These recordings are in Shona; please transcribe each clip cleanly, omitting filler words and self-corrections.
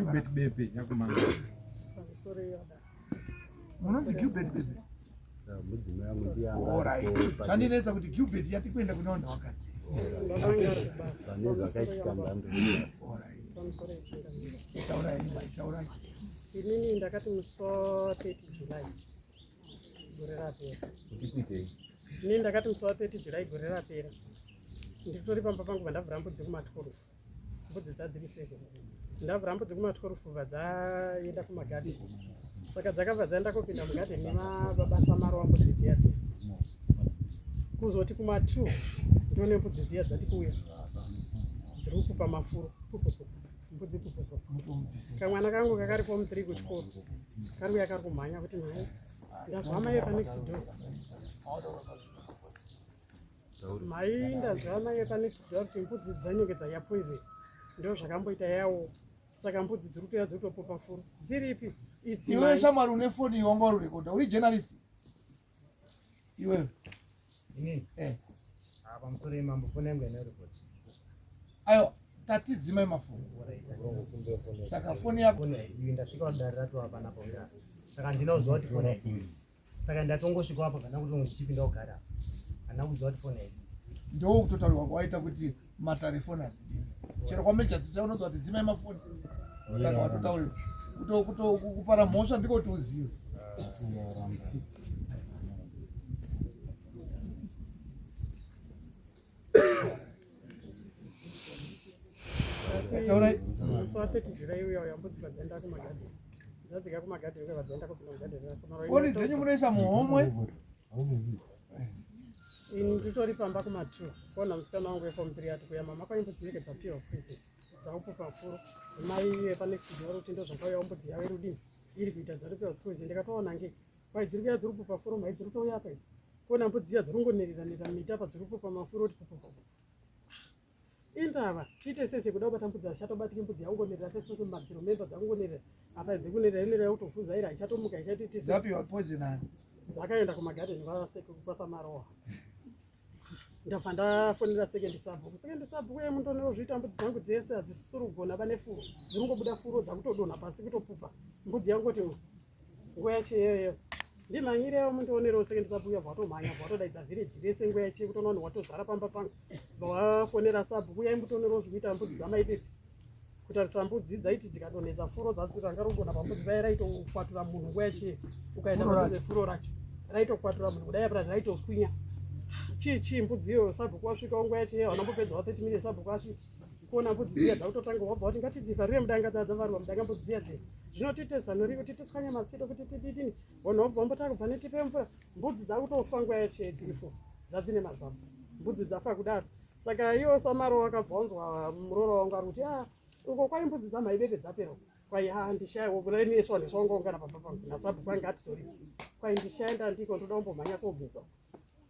Gilbert Bebe nyakumanga. Munonzi Gilbert Bebe. Mudzimai wangu ndiye anga. Alright. Kandinesa kuti Gilbert yati kwenda kunoona wakadzi. Pane zvakaitika ndando. Alright. Taura. Inini ndakati musi 30 July gore rapera. Ndikuitei. Inini ndakati musi 30 July gore rapera. Nditori pamba pangu vandavhura mbudzi kumatoro. Mbudzi dzadziri 7. Ndavhura mbudzi kumatoro fuva dzaenda kumagadhi. Saka dzakabva dzaenda kopinda mugadhi nemabasa maro wambudzi dziya. Kuzoti kuma2 ndione mbudzi dziya dzati kuuya. Dziri kupa mafuro. Mbudzi kupupa. Kamwana kangu kakaripo mu3 kuchikoro. Karuya kari kumhanya kuti naye ndazwa mai panext door. Mai ndazva mai panext door kuti mbudzi dzanyengedza ya poison. Ndio zvakamboita yawo. Saka mbudzi dziri kutoya dzitopopa furo. Dziripi? Idzi. Iwe shamari une phone yonga uri recorder. Uri journalist. Iwe. Ini. Apa mutore mambo phone yangu ine record. Ayo. Tatidzimai mafoni. Saka foni yako ndasvika kudare rato apa napo nda. Saka ndinozwa kuti foni iyi. Saka ndatongosvika apa kana kuti ndichipinda kugara. Ana kuzwa kuti foni iyi. Ndo kutotaurwa kwaita kuti matarefoni adzidini. Chero kwamejasi chaunozwa kuti dzimai mafoni. Saka watotaurwa kupara mhosva ndiko kuti uzive. Alright. So I think today we are ambudzi dzenda kumagadhi. Dzadzika kumagadhi uye vadzenda kupinda mugadhi rasamaro. Foni dzenyu munoisa muhomwe. Nditori pamba kuma2. Kona musikana wangu weform 3 ati kuya mama kwa imbudzi yake dzapira ofisi. Dzaupupa furo. Mai panext door kuti ndo zvakauya umbudzi yawe rudini. Iri kuita dzaripira ofisi ndikatoona nge. Kwai dziri kuya dziri kupupa furo mai dziri kuuya apa. Kona mbudzi ya dziri ngonirira mita pa dziri kupupa mafuro kuti pupupa. Indava tiite sese kuda kubata mbudzi achatobatike mbudzi yangonerera sese madziro memba dzangonerera apa dzikunerera inera kutofuza ira ichatomuka ichatoite sese Zapi wa poison nani dzakaenda kumagadeni kwasa marowa ndabva ndafonera second sub uye mundonero zviita mbudzi dzangu dzese hadzisisiri kugona pane furo dziri kungobuda furo dzakutodonha pasi kutopupa mbudzi yangoti nguva yacho iyoyo ndimhanyirewo mundoonerewo second sub uya bwatomhanya bwatodaidza village rese nguva yacho kutoona kuti watozara pamba pangu bwawafonera sub uya imbutonerewo zvikuita mbudzi dzamaipepi kutarisa mbudzi dzaiti dzikadonhedza furo dzadziranga rongona pambudzi dai raitokwatura munhu nguva yacho ukaenda padhuze furo racho raitokwatura munhu kudai apa raitoswinya chii mbudziyo sabhuku wasvika nguva yacho wanambopedzawo 30 minutes sabhuku asvika kuona mbudzi dziya dzakutotanga wabva kuti ngatidzivarire mudanga dzadzavariwa mudanga mbudzi dziya dziya zvinotite zano riko titiswanya matsito kuti tididini vanhu wabva wambotanga pane tipe mvura mbudzi dzakutofa nguva yacho dzirifo dzadzine mazamu mbudzi dzafa kudaro saka iwo samaro wakabvunzwa muroro wangu ari kuti uko kwai mbudzi dzamaibete dzapera kwai ndishayiwo kureneswa neswaungaungana pamba pangu nasabhuku anga atitori kwai ndishaenda ndiko ndoda kumbomhanya kobvisa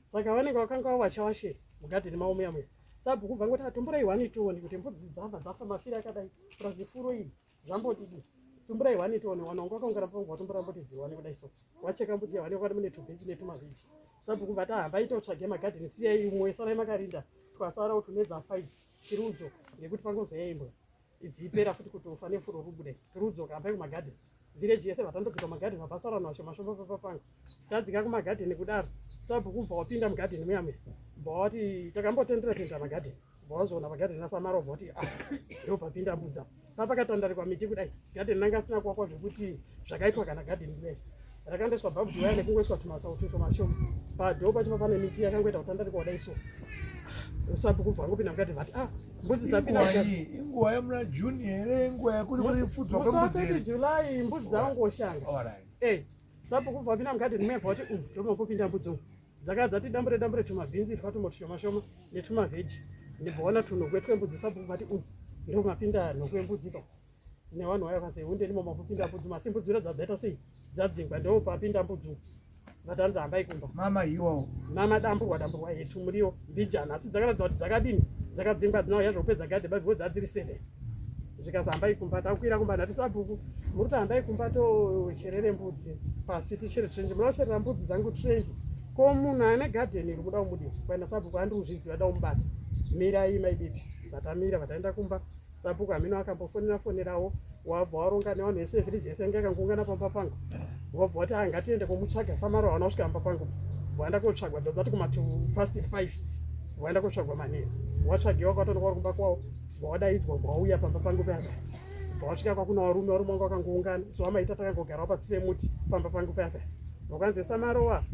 saka vanenge vakanga wavachawashe mugadheni mavo muya muya sabhuku bva ngoti atumburai 1 tione kuti mbudzi dzafa mafira akadai purazi furo iri zvambodidi tumburai 1 tione wana wangu akaungana pangu watumbura mboti dziwane kudai so wacheka mbudzi yawane kwati mune tubheji netumavheji sabhuku bva tahambai totsvage magadheni siyai umwe sarai makarinda twasara utumedza 5 tirudzo ngekuti pangozoyaimbwa idzipera futi kuti ufa nefuro rubude rudzo kambai kumagadheni village yese vatandogita magadheni mabasa rano ashomashoma papapanga tadzika kumagadheni kudaro sabhuku bva wapinda mugadheni muyamwe bva wati takambotendera magadheni bva wazoona magadheni asamaro bva wati ndo papinda mbudza papakatandarikwa miti kudai gadheni nanga asina kuwakwa zvekuti zvakaitwa kana gadheni kudai rakandoiswa bhabhudhi waya nekungoiswa tumasautu twomashoma padhoo pachipa pane miti yakangoita kutandarikwa kudai so sabhuku bva ngopinda mugadheni vati mbudzi dzapinda inguva yamuna June here inguva yekuti kurifudzwa kwembudzi here July mbudzi dzaongoshanga sabhuku bva wapinda mugadheni muya bva wati ndomambopinda mbudzi umu dzakadzati dambure tumabhinzi twatumotushomashoma netumavheji ndibvaona tunhokwe twembudzi sabhuku vati ndomapinda nhokwe mbudzi pa nevanhu vayo vakasei hunde ndimo mambopinda mbudzi masi mbudzi iro dzadzaita sei dzadzingwa ndo papinda mbudzi vatanzi hambai kumba mama iwawo namadamburwa yetu muriwo mbijana asi dzakaratidza kuti dzakadini dzakadzingwa dzinauya zvokupedza gadhe babhiwo dzadziri 7 zvikasi hambai kumba takwira kumba nhati sabhuku muri kuti hambai kumba tocherere mbudzi pasi tichere trenji munocherera mbudzi dzangu trenji ko munhu ane gadheni iri kuda kumudini kwaenda sabhuku andiuzviziva da kumubata mirai maibibi vatamira vataenda kumba sabhuku hamino akambofonerawo wabva waronga nevanhu vese vevhiriji yese yange yakangoungana pamba pangu, wabva wati ngatiende komutsvaga Samaro wanaosvika pamba pangu, waenda kotsvagwa dzati kuma 5:02 waenda kotsvagwa manheru, watsvagiwa kwatonokwari kumba kwavo, wadaidzwa wauya pamba pangu papa, wasvika kwakuna varume wangu vakangoungana, so vamaita takangogarawo pasi pemuti pamba pangu papa, wakanzi Samarowa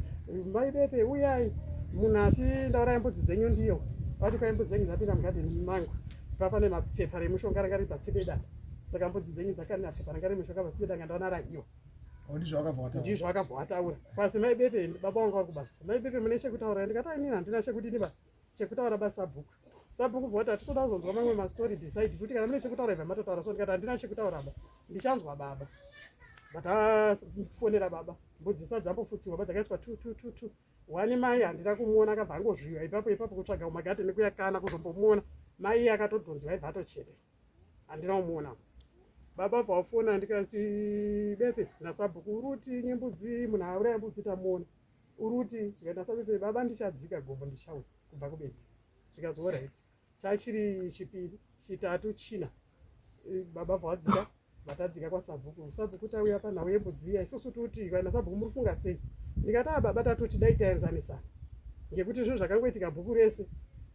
mai Bepe uyai munhu atindaurai mbudzi dzenyu ndiyo, vati kwai mbudzi dzenyu dzapinda mugadheni mangu, papa nemapepa remushonga ranga riri pasi pedanda, saka mbudzi dzenyu dzakane pepa ranga riri mushonga pasi pedanda ndaona raiyo. Ndizvo akabva ataura. Pasi mai Bepe baba vangu vari kubasa, mai Bepe mune chekutaura? Ndikati inini handina chekudini basa, chekutaura basi sabhuku. Sabhuku bva kuti hatitoda kuzonzwa mamwe mastori beside kuti kana mune chekutaura ibva matotaura. So ndikati handina chekutaura baba, ndichanzwa baba. Vatafonera baba, mbudzi dzisati dzambofutiwa baba dzakaiswa 2 wani mai handina kumuona, akabva angozviwa ipapo kutsvaga mumagadheni kuyakana kuzombomuona. Mai akatodhonzwa aibva atochede, handina kumuona. Baba bva wafona ndikati Bepe naSabhuku uruti nyimbudzi munhu auraya mbudzi tamuona uruti, zvikaenda saBepe baba ndichadzika gombo ndichauya kubva kubeti, zvikati alright chachiri chipiri chitatu china, baba bva wadzika vatadzika kwaSabhuku. Sabhuku tauya panhau yembudzi iya, isusu tuti kana Sabhuku muri kufunga sei? Ndikati baba tatoti dai taenzanisana ngekuti zvinhu zvakangoitika bhuku rese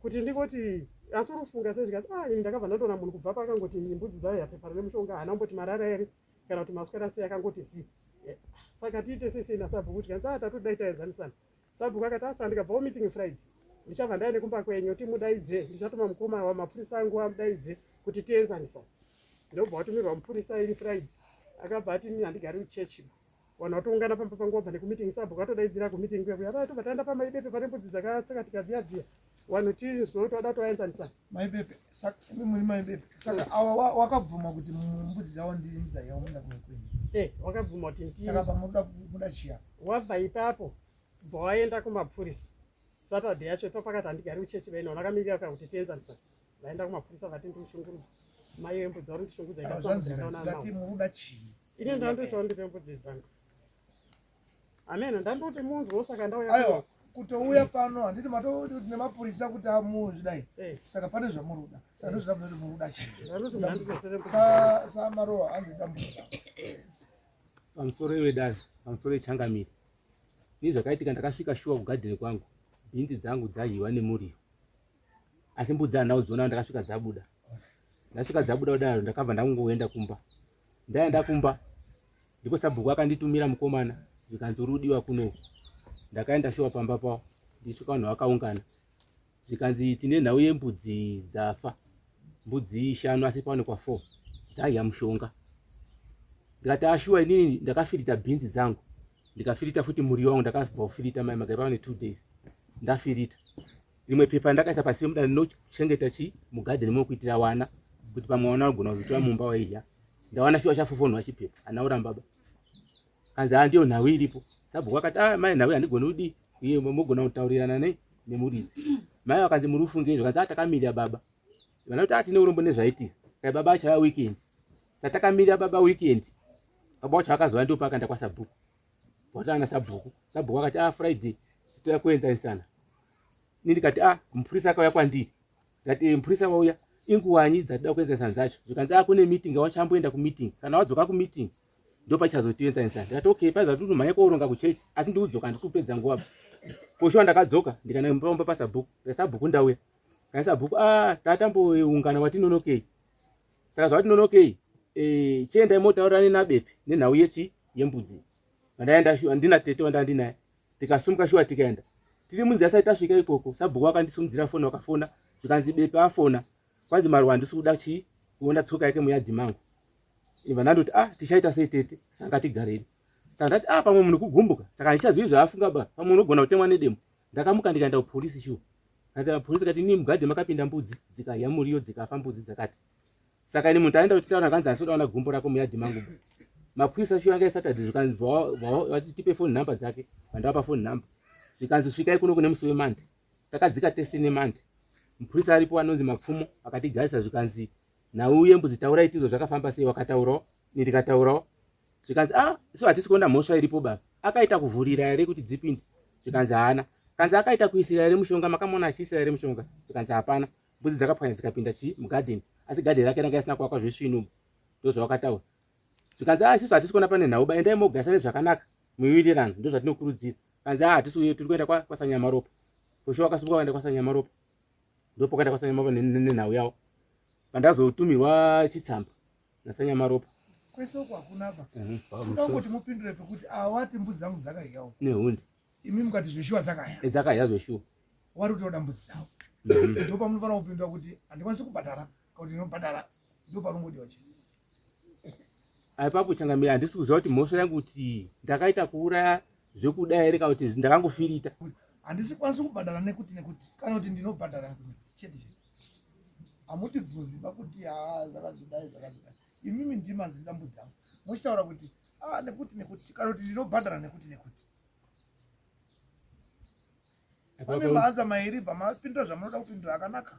kuti ndingoti asi urufunga sei? Zvikati ini ndakabva ndandoona munhu kubva pakangoti mbudzi dzauya pepa rine mushonga haana kumboti marara ere kana kuti maswera sei, akangoti si. Saka tiite sei naSabhuku? Tikanzi tatoti dai taenzanisana. Sabhuku akati asa ndikabvawo meeting Friday ndichabva ndaende kumba kwenyu timudaidze, ndichatuma mukoma wamapurisa angu amudaidze kuti tienzanisana. Ndobva watumirwa mupurisa iri Friday, akabva ati ini handigari muchechi, vanhu vatoungana pamba pangu wabva nekumeeting. Sabhuku atodaidzira kumeeting kuya tobva taenda pamai Bepe pane mbudzi dzakatsaka dziya vanhu tizwe kuti wada toaenzanisana. Mai Bepe saka imi muri mai Bepe saka awa wakabvuma kuti mbudzi dzavo ndiri mudzaiya munda kwenyu? Wakabvuma kuti ndiri. Saka pamuda chiya wabva ipapo bva waenda kumapurisa Saturday yacho ipapo akati handigari muchechi vaina vakamirira kuti tienzanisana. Vaenda kumapurisa vati ndikushungurudza mai vembudzi vari ndishungudza ikati muruda chii? Ini ndandoitawo ndipe mbudzi dzangu. Amen, ndandoti munzwo saka ndauya. Aiwa kutouya pano handiti matoti nemapurisa kuti amuzvidai, saka pane zvamuruda, saka ndozvida kuti muruda chii? Samarowa hanzi dambudzisa pamusoro wedasi, pamusoro echangamiri. Ini zvakaitika ndakasvika shuwa kugadheni kwangu, bhinzi dzangu dzahiwa nemuriwo, asi mbudzi handina kudziona. Ndakasvika dzabuda, ndasvika dzabuda kudaro ndakabva ndakungoenda kumba. Ndaenda kumba ndipo Sabhuku akanditumira mukomana zvikanzi urudiwa kuno. Ndakaenda shuwa pamba pavo, ndisvika vanhu vakaungana zvikanzi tine nhau yembudzi dzafa, mbudzi 5 asi paonekwa 4 dzahiya mushonga. Ndikati ashuwa inini ndakafirita bhinzi dzangu, ndikafirita futi muriwo wangu, ndakabva kufirita mai magai pane 2 days ndafirita. Rimwe pepa ndakaisa pasi pemuda ndinochengeta mugadheni mokuitira wana kuti pamwe wana agona kuzotora mumba waihya. Ndawana shuwa chafofonwa chipepa anaura baba kanzi ndiyo nhau iripo. Sabhuku akati mai nhau handigoni kudi iye mogona kutaurirana nemuridzi. Mai vakanzi muri kufungei? Vakanzi takamirira baba. Vana kuti tine urombo nezvaitika kai baba achaya weekend. Takamirira baba weekend. Baba wacho akazoya ndipo akaenda kwaSabhuku. Watana Sabhuku. Sabhuku akati Friday titoya kuenzanisana. Ndikati mupurisa akauya kwandiri. Ndati mupurisa wauya inguwanyi dzatida kuenzanisana dzacho. Zvikanzi kune meeting wachamboenda kumeeting. Kana wadzoka kumeeting ndo pachazotienzanisana. Ndikati okay paiza kuti mhanya koronga kuchechi asi ndiudzoka ndisupedza nguva. Poshuwa ndakadzoka ndikana mupomba paSabhuku. Sabhuku ndauya. Kana Sabhuku tatamboungana watinonokei. Saka zvatinonokei chiendai motaurana naBepe nenhau yembudzi. Ndaenda shuwa ndina tete wandandinaye. Tikasumuka shuwa tikaenda. Tiri munzi asati tasvika ikoko Sabhuku akandisumudzira foni wakafona zvikanzi Bepe afona. Kwanzi Marwa handisi kuda kuona tsoka yake muyadzi mangu. Iva ndandoti tichaita sei tete saka tigareni. Saka ndati pamwe munhu kugumbuka. Saka ndichazvi zvaafunga ba pamwe unogona kutemwa nedemo. Ndakamuka ndikaenda kupolisi shuwa. Kati polisi kati ni mugadhi makapinda mbudzi dzikahya muriwo dzikafa mbudzi dzakati. Saka ni muntu aenda kutitaura kanzi asoda ona gumbo rako muyadzi mangu. Mapurisa shuwa anga Saturday zvikanzi vati tipe phone number dzake. Vandapa phone number. Zvikanzi svikai kuno kune musi weMonday. Takadzika testi neMonday. Mupurisa aripo anonzi Mapfumo akatigarisa zvikanzi nhau yembudzi taura itizo zvakafamba sei? Wakataurawo ndikataurawo. Zvikanzi so hatisi kuona mhosva iripo baba. Akaita kuvhurira ere kuti dzipinde? Zvikanzi haana. Kanzi akaita kuisira ere mushonga? Makamona achiisira ere mushonga? Zvikanzi hapana. Mbudzi dzakapwanya dzikapinda mugadheni asi gadheni rake ranga isina kuwakwa zvesvino. ndozvawakataura. Zvikanzi isusu hatisi kuona pane nhauba, endai mogarisane zvakanaka muwirirana, ndozvatinokurudzira. Kanzi hatisi tiri kuenda kwaSanyamaropa. Posho wakasumuka kuenda kwaSanyamaropa, ndopokaenda kwaSanyamaropa nenhau yavo. Pandazotumirwa chitsamba naSanyamaropa. Kwese uko hakuna apa. Toda kungoti mupindure pekuti awati mbudzi dzangu dzakaiyawo. Nehundi. Imi mukati zveshuwa dzakaya. Dzakaya zveshuwa. Wari kutoda mbudzi dzavo. Ndipo pamunofanira kupindura kuti handikwanisi kubhadhara, kuti ndinobhadhara, ndipo panongodiwa chii. Aipapo Changamire handisi kuziva kuti mhosva yangu kuti ndakaita kuuraya zvekudai here kana kuti ndakangofirita. Handisi kwanisi kubhadhara nekuti kana kuti ndinobhadhara chete chete. Hamuti bvunzi pakuti zvakazodai. Imimi ndima dzindambu dzangu. Muchitaura kuti nekuti kana kuti ndinobhadhara nekuti. Pane maanza mairi pamapindura zvamunoda kupindura akanaka.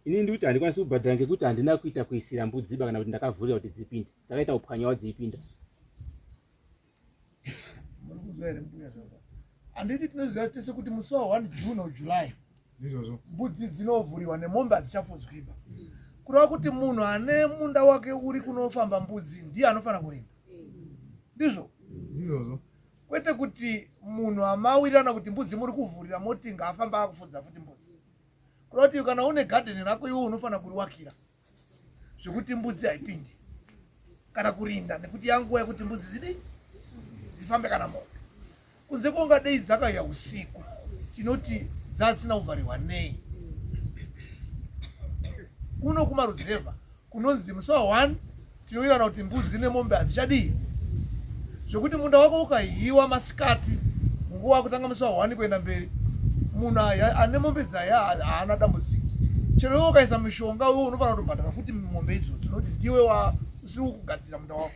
Ini ndikuti handikwanisi kubhadhara ngekuti handina kuita kuisira mbudziba kana kuti ndakavhurira kuti dzipinde. Dzakaita upwanyawa dzipinda. Muri kuzwa here mbuya zvaka. Handiti tinoziva tese kuti musi wa1 June July. Mbudzi dzinovhuriwa nemombe hadzichafudzwiba. Kureva kuti munhu ane munda wake uri kunofamba mbudzi ndiye anofanira kurinda. Ndizvo? Ndizvo. Kwete kuti munhu amawirirana kuti mbudzi muri kuvhurira moti ngaafamba akufudza futi mbudzi. Kureva kuti kana une gadheni rako iwe unofanira kuriwakira zvekuti mbudzi haipindi kana kurinda nekuti yanguva yekuti mbudzi dzifambe kana mombe. Kunze kungadei dzakauya usiku tinoti dzasina kuvharirwa nei. Kuno kumaruzevha kunonzi musi wa1 tinowirirana kuti mbudzi nemombe hadzichadii. Zvokuti munda wako ukahiwa masikati nguva yekutanga musi wa1 kuenda mberi, munhu ane mombe dzaya haana dambudziko. Chero iwe ukaisa mishonga iwe unofanira kutobhadhara futi mombe idzodzo nekuti ndiwe usiri kugadzira munda wako.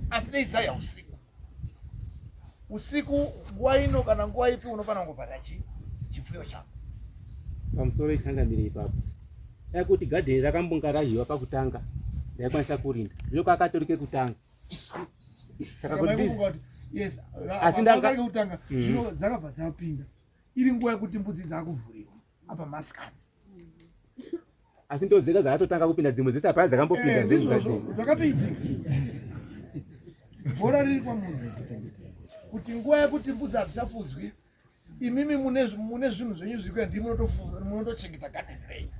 Asi dei dzaya usiku nguva ino kana nguva ipi unofanira kungobhadhara chifuyo chako. Pamusoro iChangamire ipapo. Dai kuti gadheni rakambonga rahiwa pakutanga ndaikwanisa kurinda. Zvino kwakatorike kutanga. Saka kuti yes, asi ndanga kutanga zvino dzakabva dzapinda. Iri nguva yekuti mbudzi dzakuvhuriwa apa masikati. Asi ndodzeka dzakatotanga kupinda dzimwe dzese apana dzakambopinda ndizvo gadheni. Zvakatoitika. Bhora riri kwamunhu kuti nguva yekuti mbudzi hadzichafudzwi, imimi mune zvinhu zvenyu zviri kuenda ndimi munotochengeta gadheni renyu.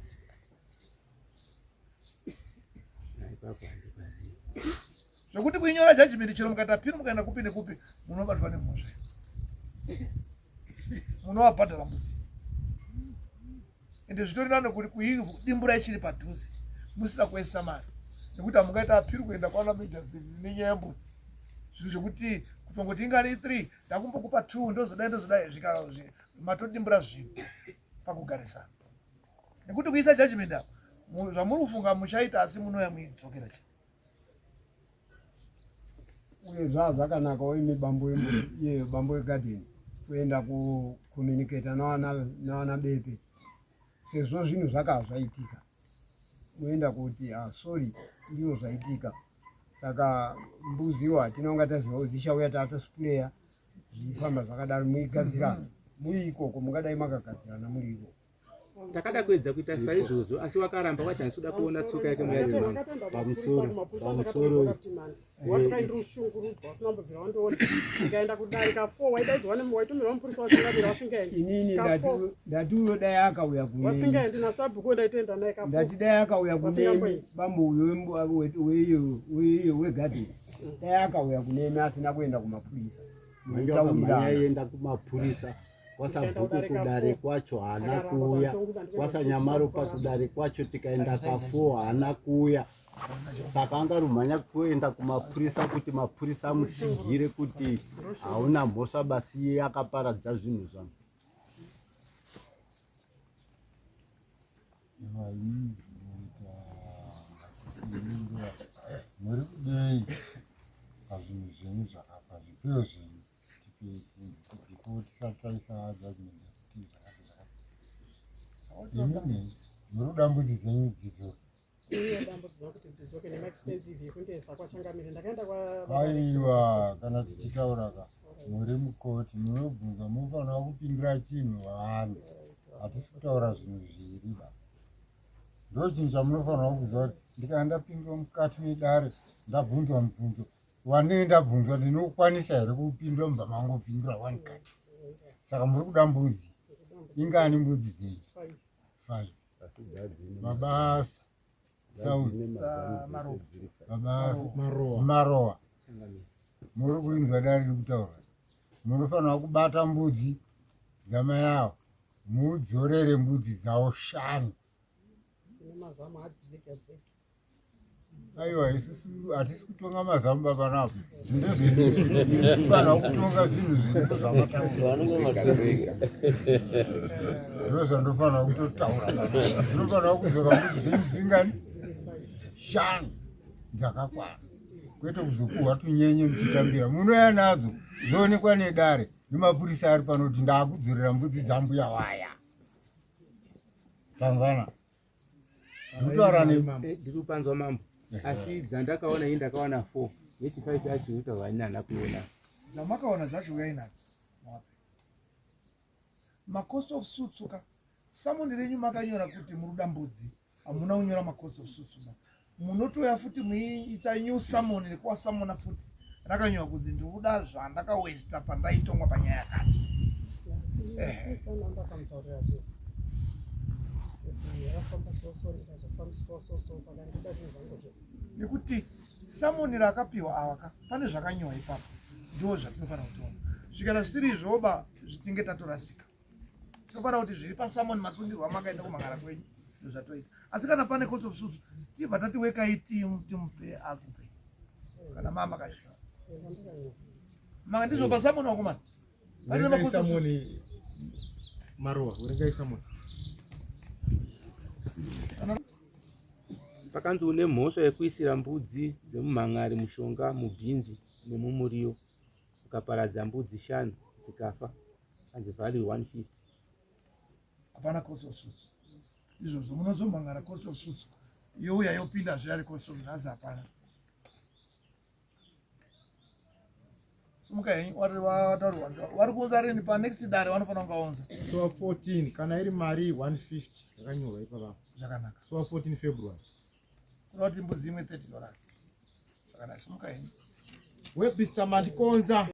Zvokuti kuinyora judgment chero mukaita pino mukaenda kupi nekupi munobatwa nemhosva. Munovabhadhara mbudzi. Ende zvitori nani kuti kuidimbura ichiri padhuze musina kuesa mari. Nekuti hamungaita apiri kuenda kwana Majors nenyaya yembudzi. Zvinhu zvokuti kutongoti ingari 3 ndakumbokupa 2 ndozodai matodimbura zvinhu pakugarisana. Nekuti kuisa judgment apa zvamuri kufunga muchaita asi munouya muidzokera chete. Uye zvakanaka uine bambo egadheni kuenda kunoniketa navana bepe. Sezvo zvinhu zvaitika. Muenda kuti sorry ndizvo zvaitika. Saka mbudziwo hatinonga taziva kuti dzichauya tatospureya zvifamba zvakadaro muigadzira muri ikoko mungadai makagadzirana muri ikoko. Takada kuedza kuita saizvozvo asi wakaramba wati handisi kuona tsoka yake muyari wangu. Pamusoro wakaindirushungurudzwa usina kubvira wandoona ikaenda kudarika 4 waidaidzwa waitumirwa mupurisa wachingamira wasingaendi. Inini ndati uyo dai akauya kunemi wasingaendi nasabhuku ndaitoenda naye ka4 ndati dai akauya kunemi bambo uyo wegadheni dai akauya kunemi asina kuenda kumapurisa. Manyaienda kumapurisa kwasabhuku kudare kwacho haana kuuya, kwaSanyamaropa kudare kwacho tikaenda ka4 haana kuuya. Saka angarumhanya kuenda kumapurisa kuti mapurisa amutsigire kuti hauna mhosva basi iye akaparadza zvinhu zvangu. Muri kudei pazvinhu zvenyu zvakafa zvipiro zvenyu tisataisa judgment yekuti zvakati imimi muri kuda mbudzi dzenyu dzidzoke. Aiwa, kana tichitaura muri mukoti munobvunza munofanira kupindura chinhu vanhu. Hatisi kutaura zvinhu zviri ba. ndochinhu chamunofanira kuziva kuti ndikaenda pindwa mukati medare ndabvunzwa mubvunzo wandinenge ndabvunzwa ndinokwanisa here kupindura mubva mangopindura one kati. Saka muri kuda mbudzi ingani mbudzi dzenyu? 5. Mabasa marowa muri kuinzwa dare riri kutaura. Munofanira kubata mbudzi dzamai avo mudzorere mbudzi dzawo 5. Aiwa, isusu hatisi kutonga mazamu baba napo. Ndinofanira kutonga zvinhu zviripo zvamataura. Ndozvandofanira kutotaura. Ndinofanira kudzoka mbudzi dzenyu dzingani 5 dzakakwana. Kwete kuzopuhwa tunyenye muchitambira. Munouya nadzo dzoonekwa nedare nemapurisa ari pano kuti ndaakudzorera mbudzi dzambuya waya. Tanzana. Ndinotaura ndiri kupanzwa mambo. Asi dzandakaona ii ndakaona 4 yechi5 yacho ita vanyana kuona dzamakaona zvacho uyai nadzo macost of suits ka samoni renyu makanyora kuti muruda mbudzi hamuna kunyora macost of suits munotoya futi muiita new samoni nekuwa samona futi rakanyora kuti ndikuda zvandakawesta pandaitongwa panyaya yakati. Nekuti samoni rakapiwa awaka pane zvakanyorwa ipapo ndo zvatinofanira kutora. Zvikana zvisiri izvoba zvitinge tatorasika. Tinofanira kuti zviri pasamoni masungirwa makaenda kumangara kwenyu ndozvatoita. Asi kana pane cost of suits tibva tatiwekai timupe akupe kana mama kashira manga ndizvo pasamoni wakomana urengai samoni marowa urengai samoni pakanzi une mhosva yekuisira mbudzi dzemumhan'ari mushonga mubhinzi nemumuriwo ukaparadza mbudzi 5 dzikafa kanzi value 150. hapana cost of suits izvozvo munozomhangara cost of suits youya yopinda zviyari cost of nhasi hapana. Sumuka henyu wari kuunza rini pa next dare vanofanira kungaunza soa 14 kana iri mari 150 yakanyorwa ipapo zvakanaka. soa 14 February kuda kuti mbudzi imwe $30. Zvakanaka. Sumuka henyu webista mandikonza